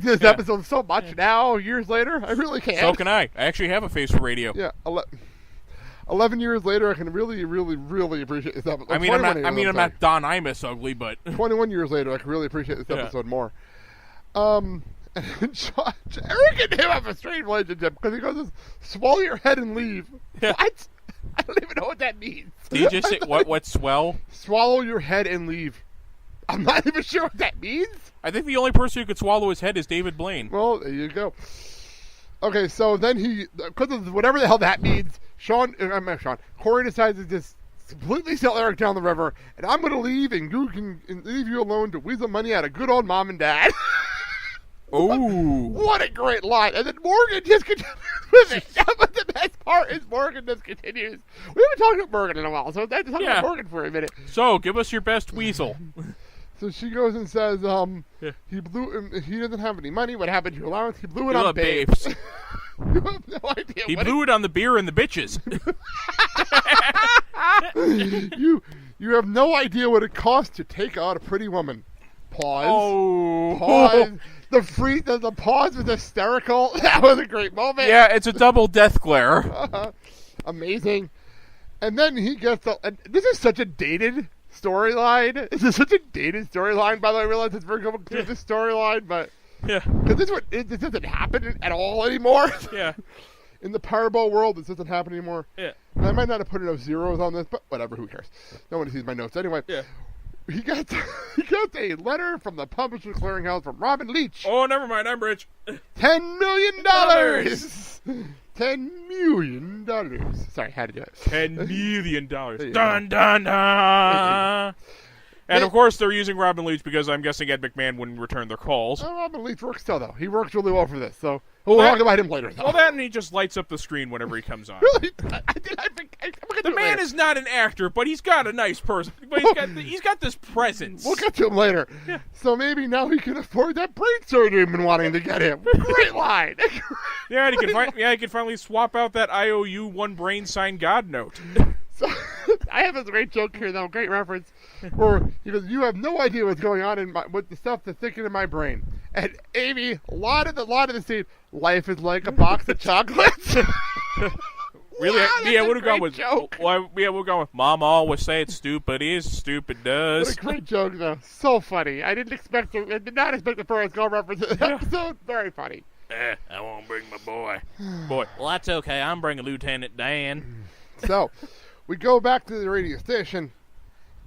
this episode so much now, years later. I really can. So can I. I actually have a face for radio. Yeah. 11 years later, I can really, really, really appreciate this episode. I'm not Don Imus ugly, but 21 years later, I can really appreciate this episode more. And Eric and him have a strange relationship because he goes, "Swallow your head and leave." Yeah. What? I don't even know what that means. Did you just say what swell? Swallow your head and leave. I'm not even sure what that means. I think the only person who could swallow his head is David Blaine. Well, there you go. Okay, so then because of whatever the hell that means, Corey decides to just completely sell Eric down the river, and I'm going to leave, and leave you alone to weasel money out of good old mom and dad. Oh. What a great line. And then Morgan just continues with it. But the best part is Morgan just continues. We haven't talked about Morgan in a while, so let's talk about Morgan for a minute. So, give us your best weasel. So she goes and says, he doesn't have any money. What happened to your allowance? He blew it on babes. You have no idea. He blew it on the beer and the bitches. You have no idea what it costs to take out a pretty woman. Pause. Oh. Pause. The pause was hysterical. That was a great moment. Yeah, it's a double death glare. Amazing. And then he gets this is such a dated storyline. This is such a dated storyline. By the way, I realize it's very going through this storyline, but because this doesn't happen at all anymore. Yeah. In the Powerball world, this doesn't happen anymore. Yeah. And I might not have put enough zeros on this, but whatever. Who cares? No one sees my notes anyway. Yeah. He got a letter from the Publishers Clearinghouse from Robin Leach. Oh, never mind. I'm rich. $10 million. $10 million. Sorry, had to do it. $10 million. Dun, dun, dun. And, of course, they're using Robin Leach because I'm guessing Ed McMahon wouldn't return their calls. Robin Leach works still, though. He works really well for this, so we'll talk about him later, though. Well, that and he just lights up the screen whenever he comes on. Really? The man is not an actor, but he's got a nice person. But he's got this presence. We'll get to him later. Yeah. So maybe now he can afford that brain surgery I've been wanting to get him. Great line. Yeah, he can finally swap out that IOU one brain signed God note. So, I have a great joke here, though, great reference, where he goes, "You have no idea what's going on with the stuff that's thinking in my brain." And Amy, a lot of the scene, life is like a box of chocolates. Really? Wow, yeah, we'll go with Mom always say it's stupid is, stupid does. What a great joke, though. So funny. I did not expect the Forrest Gump reference in this episode. Very funny. I won't bring my boy. Well, that's okay. I'm bringing Lieutenant Dan. So, we go back to the radio station,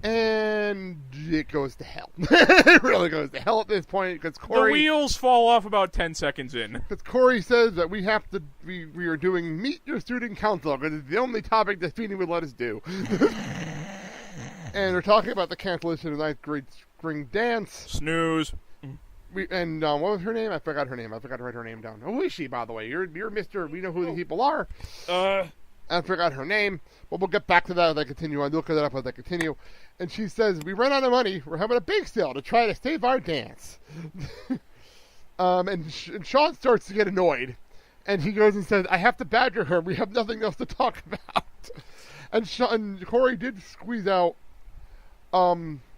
and it goes to hell. It really goes to hell at this point because Corey. The wheels fall off about 10 seconds in. Because Corey says that we are doing Meet Your Student Council because it's the only topic that Feeny would let us do. And we're talking about the cancellation of the 9th grade spring dance. Snooze. What was her name? I forgot her name. I forgot to write her name down. Who is she, by the way? You're Mr. We know who the people are. I forgot her name, but we'll get back to that as I continue. I'll look it up as I continue. And she says, "We ran out of money. We're having a bake sale to try to save our dance." And Shawn starts to get annoyed. And he goes and says, "I have to badger her. We have nothing else to talk about." And Corey did squeeze out, what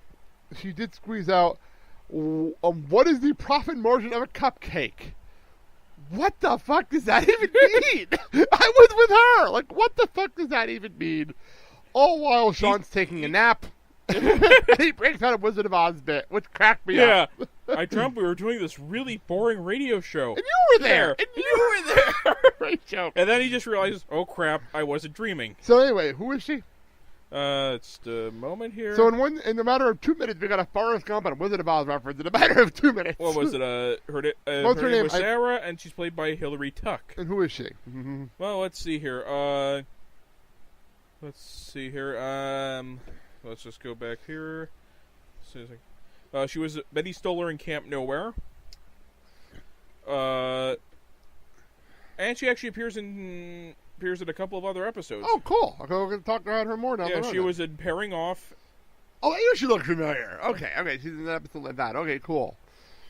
is the profit margin of a cupcake? What the fuck does that even mean? I was with her. Like, what the fuck does that even mean? All while Shawn's taking a nap. And he breaks out a Wizard of Oz bit, which cracked me up. Yeah. I dreamt we were doing this really boring radio show. And you were there. Great joke. And then he just realizes, oh crap, I wasn't dreaming. So anyway, who is she? It's the moment here. So in a matter of 2 minutes, we got a Forrest Gump and a Wizard of Oz reference in a matter of 2 minutes. What was it? Her name was Sarah, and she's played by Hillary Tuck. And who is she? Mm-hmm. Well, let's see here. Let's just go back here. She was Betty Stoller in Camp Nowhere. And she actually appears in a couple of other episodes. Oh, cool. We're going to talk about her more now. Yeah, she was in Pairing Off. Oh, I knew she looked familiar. Okay, she's in an episode like that. Okay, cool.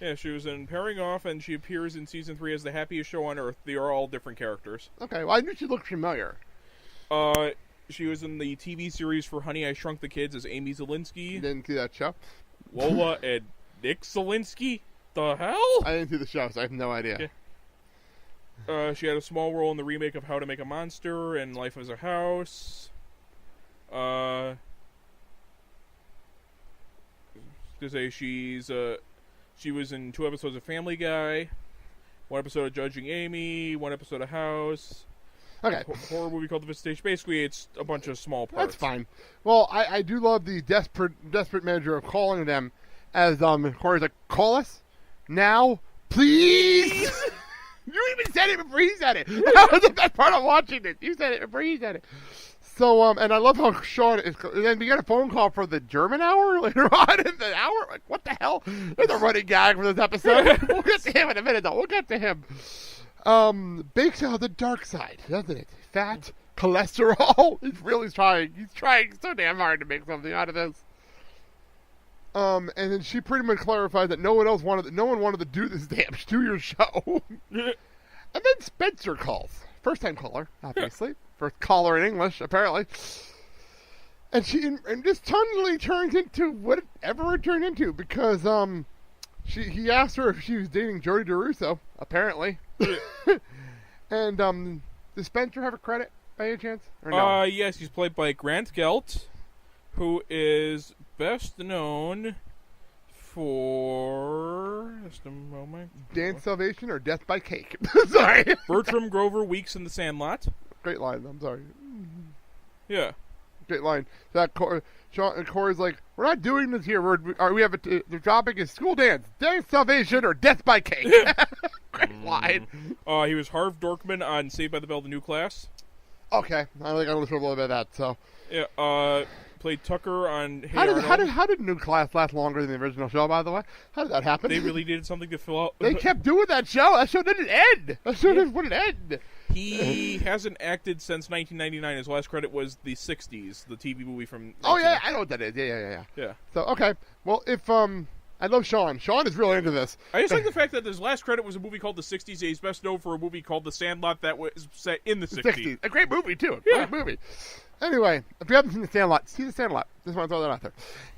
Yeah, she was in Pairing Off, and she appears in Season 3 as the happiest show on Earth. They are all different characters. Okay, well, I knew she looked familiar. She was in the TV series for Honey, I Shrunk the Kids as Amy Zielinski. Didn't see that show. Lola and Nick Zielinski? the hell? I didn't see the show, so I have no idea. Yeah. She had a small role in the remake of How to Make a Monster and Life as a House. To say she was in 2 episodes of Family Guy, 1 episode of Judging Amy, 1 episode of House. Okay. Horror movie called The Visitation. Basically, it's a bunch of small parts. That's fine. Well, I do love the desperate manager of calling them as Corey's like, call us now, please. You even said it before he said it. That was the best part of watching it. You said it before he said it. So, and I love how Shawn is. And then we got a phone call for the German hour later on in the hour. Like, what the hell? There's a running gag for this episode. We'll get to him in a minute, though. We'll get to him. Bakes out the dark side, doesn't it? Fat, cholesterol. He's really trying. He's trying so damn hard to make something out of this. And then she pretty much clarified that no one wanted to do this damn do your show. And then Spencer calls. First time caller, obviously. First caller in English, apparently. And and this totally turns into whatever it turned into, because he asked her if she was dating Jody DeRusso, apparently. And does Spencer have a credit by any chance? Or no? Yes, he's played by Grant Gelt, who is best known for just a moment. Dance Salvation or Death by Cake? Sorry. Bertram Grover Weeks in The Sandlot. Great line. I'm sorry. Yeah. Great line. Shawn and Corey's like, we're not doing this here. The topic is school dance, Dance Salvation, or Death by Cake. Great line. He was Harv Dorkman on Saved by the Bell: The New Class. Okay, I think I listened a little bit of that. So. Yeah. Played Tucker on Hey How did New Class last longer than the original show, by the way? How did that happen? They really needed something to fill out. They kept doing that show. That show didn't end. That show wouldn't end. He hasn't acted since 1999. His last credit was the 60s, the TV movie from... Oh, yeah, I know what that is. Yeah. So, okay. Well, if, I love Shawn. Shawn is really into this. I just like the fact that his last credit was a movie called The 60s. He's best known for a movie called The Sandlot that was set in the 60s. A great movie, too. Great movie. Anyway, if you haven't seen The Sandlot, see The Sandlot. Just want to throw that out there.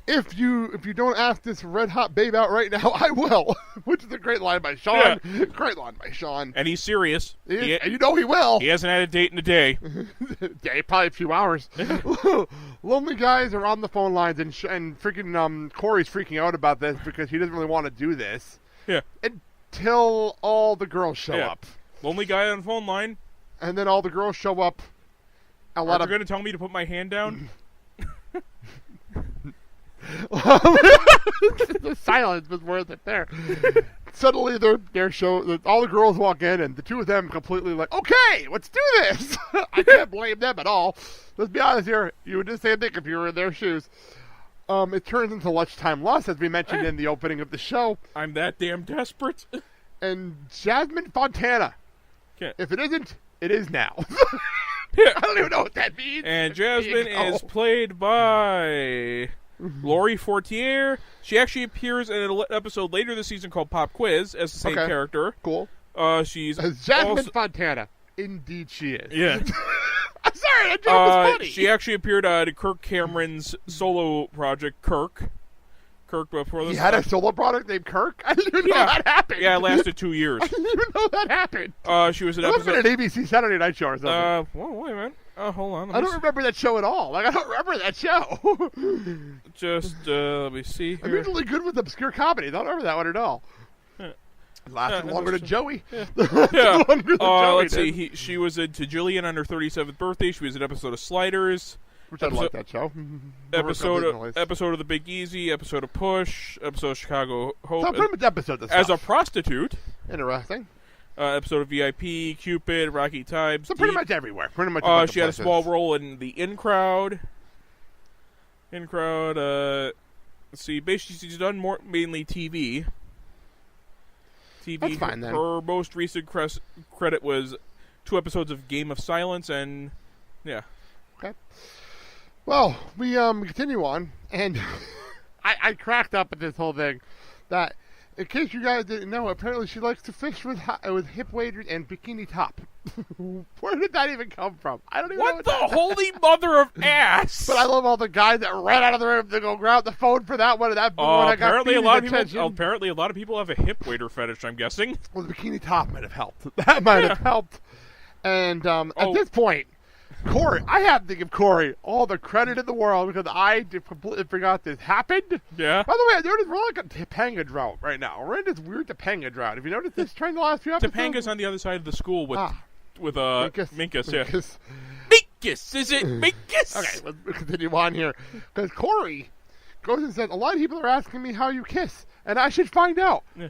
If you don't ask this red hot babe out right now, I will. Which is a great line by Shawn. Yeah. Great line by Shawn. And he's serious. And you know he will. He hasn't had a date in a day. Probably a few hours. Lonely guys are on the phone lines, and freaking Corey's freaking out about this because he doesn't really want to do this. Yeah. Until all the girls show up. Lonely guy on the phone line. And then all the girls show up. Are you going to tell me to put my hand down? The silence was worth it there. Suddenly, all the girls walk in, and the two of them completely like, okay, let's do this. I can't blame them at all. Let's be honest here. You would just say a dick if you were in their shoes. It turns into lunchtime lust, as we mentioned in the opening of the show. I'm that damn desperate. And Jasmine Fontana. Okay. If it isn't, it is now. Yeah. I don't even know what that means. And Jasmine is played by Laurie Fortier. She actually appears in an episode later this season called Pop Quiz as the same character. Cool. She's Jasmine Fontana. Indeed she is. Yeah. I'm sorry, that joke was funny. She actually appeared on Kirk Cameron's solo project, Kirk before this. He had a solo product named Kirk? I didn't even know that happened. Yeah, it lasted 2 years. I didn't even know that happened. She was an episode. It must have been an ABC Saturday Night Show or something. Well, wait a minute. Hold on. I don't remember that show at all. I don't remember that show. Just, let me see here. I'm usually good with obscure comedy. I don't remember that one at all. Lasted longer than Joey. Yeah. Let's did. see. She was into Jillian on her 37th birthday. She was an episode of Sliders. Which I like that show. Episode of The Big Easy, episode of Push, episode of Chicago Hope. So pretty much episode of as a prostitute. Interesting. Episode of VIP, Cupid, Rocky Times. So pretty much everywhere. Pretty much. She had a small role in the In Crowd. Let's see. Basically, she's done mainly TV. That's fine then. Her most recent credit was 2 episodes of Game of Silence, and yeah. Okay. Well, we continue on, and I cracked up at this whole thing that in case you guys didn't know, apparently she likes to fish with hip waders and bikini top. Where did that even come from? I don't even know what the holy mother of ass! But I love all the guys that ran out of the room to go grab the phone for that one. And that one apparently a lot of people have a hip wader fetish, I'm guessing. Well, the bikini top might have helped. That might have helped. And at this point, Corey, I have to give Corey all the credit in the world because I completely forgot this happened. Yeah. By the way, I noticed we're like a Topanga drought right now. We're in this weird Topanga drought. Have you noticed this trend the last few episodes? Topanga's on the other side of the school with Minkus, yeah. Minkus, is it Minkus? Okay, let's continue on here. Because Corey goes and says, a lot of people are asking me how you kiss, and I should find out. Yeah.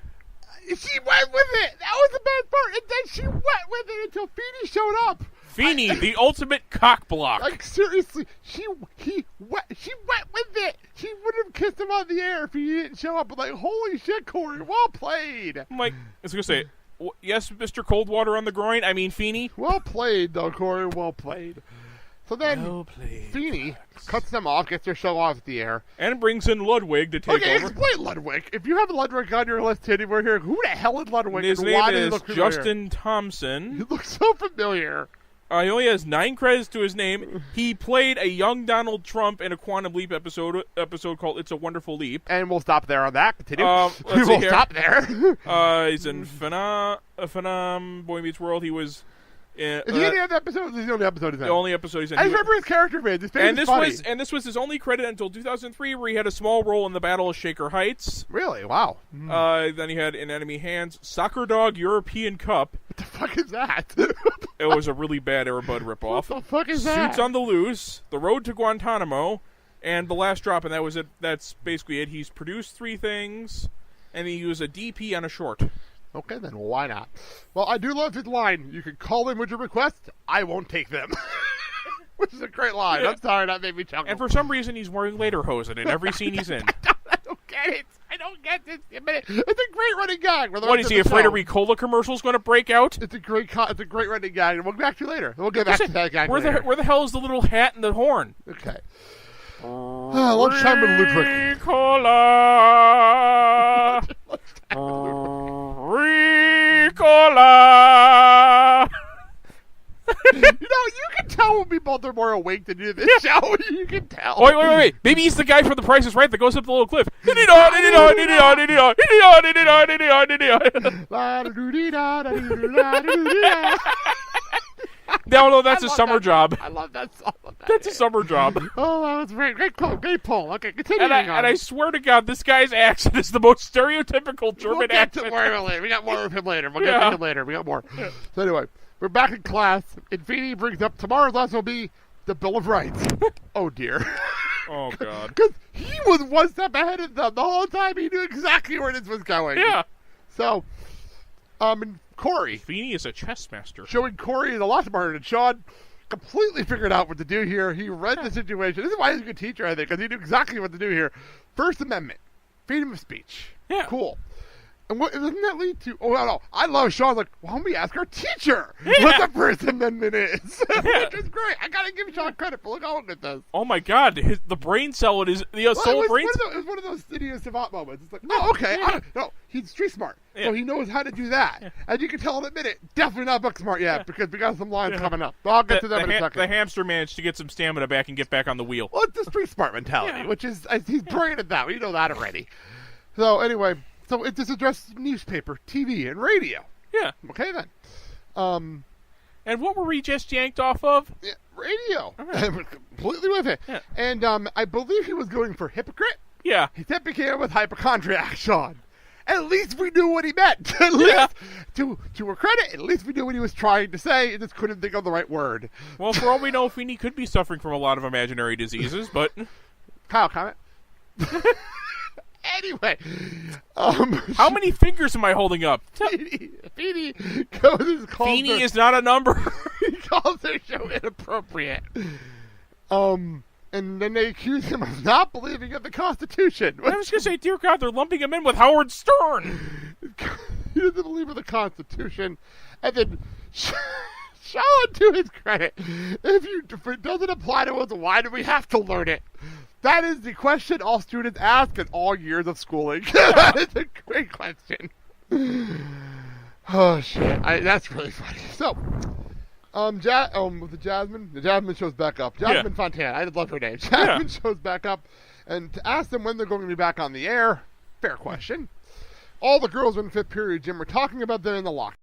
She went with it. That was the best part. And then she went with it until Feeny showed up. Feeny, the ultimate cock block. Like, seriously, she went with it. She would have kissed him on the air if he didn't show up. But like, holy shit, Corey, well played. I'm like, I was going to say, yes, Mr. Coldwater on the groin. I mean, Feeny. Well played, though, Corey. Well played. So then, Feeny cuts them off, gets their show off the air. And brings in Ludwig to take over. Explain Ludwig. If you have Ludwig on your list anywhere here, who the hell is Ludwig? His name is Justin Thompson. He looks so familiar. He only has 9 credits to his name. He played a young Donald Trump in a Quantum Leap episode called It's a Wonderful Leap. And we'll stop there on that. Continue. We will stop there. He's in Phenom, Boy Meets World. He was... Is he in the other episode? This is the only episode he's in. The only episode he's in. I remember his character, man. His face is funny. This was his only credit until 2003, where he had a small role in the Battle of Shaker Heights. Really? Wow. Then he had In Enemy Hands, Soccer Dog European Cup. What the fuck is that? It was a really bad Airbud ripoff. What the fuck is that? Suits on the Loose, The Road to Guantanamo, and The Last Drop, and that was it. That's basically it. He's produced 3 things, and he was a DP on a short. Okay, then why not? Well, I do love his line. You can call in with your requests. I won't take them. Which is a great line. Yeah. I'm sorry, that made me chuckle. And for some reason, he's wearing lederhosen in every scene he's in. I don't get it. I don't get this. It's a great running gag. What, is he afraid a Ricola commercial's going to break out? It's a great running gag, and we'll get back to you later. We'll get back to that gag later. Where the hell is the little hat and the horn? Okay. Lunchtime with Ludwig. Ricola! Ricola! You can tell when we both are more awake to do this show. You can tell. Wait. Maybe he's the guy from The Price is Right that goes up the little cliff. No, that's a summer job. I love that song. That's a summer job. Oh, that was great. Great pull. Okay, continue on. And I swear to God, this guy's accent is the most stereotypical German accent. We got more of him later. We got more. Yeah. So anyway, we're back in class, and Feeny brings up tomorrow's lesson will be the Bill of Rights. Oh, dear. Oh, God. Because he was one step ahead of them the whole time. He knew exactly where this was going. Yeah. So, and Corey. Feeny is a chess master. Showing Corey is a lot smarter than Shawn. Completely figured out what to do here. He read the situation. This is why he's a good teacher, I think, because he knew exactly what to do here. First Amendment. Freedom of speech. Yeah. Cool. And what doesn't that lead to? Oh, no. I love Shawn's like, why don't we ask our teacher what the First Amendment is? Yeah. Which is great. I got to give Shawn credit for look how good this. Oh, my God. The brain cell, it was one of those studious savant moments. It's like, oh, okay. Yeah. No, he's street smart. Yeah. So he knows how to do that. Yeah. And you can tell in a minute, definitely not book smart yet because we got some lines coming up. But I'll get to them in a second. The hamster managed to get some stamina back and get back on the wheel. Well, it's the street smart mentality, which is, he's brilliant at that. We know that already. So, anyway. So this addresses newspaper, TV, and radio. Yeah. Okay, then. And what were we just yanked off of? Yeah, radio. Right. Completely with it. Yeah. And I believe he was going for hypocrite. Yeah. He then became with hypochondriac, Shawn. At least we knew what he meant. At least, to her credit, at least we knew what he was trying to say and just couldn't think of the right word. Well, for all we know, Feeny could be suffering from a lot of imaginary diseases, but... Kyle, comment? Anyway, how many fingers am I holding up? Feeny is not a number. He calls their show inappropriate. And then they accuse him of not believing in the Constitution. I was going to say, dear God, they're lumping him in with Howard Stern. He doesn't believe in the Constitution. And then Shawn, to his credit, if it doesn't apply to us, why do we have to learn it? That is the question all students ask in all years of schooling. That is a great question. Oh, shit. That's really funny. So, with the Jasmine shows back up. Jasmine Fontana. I love her name. Jasmine shows back up. And to ask them when they're going to be back on the air, fair question. All the girls in the fifth period gym were talking about them in the locker.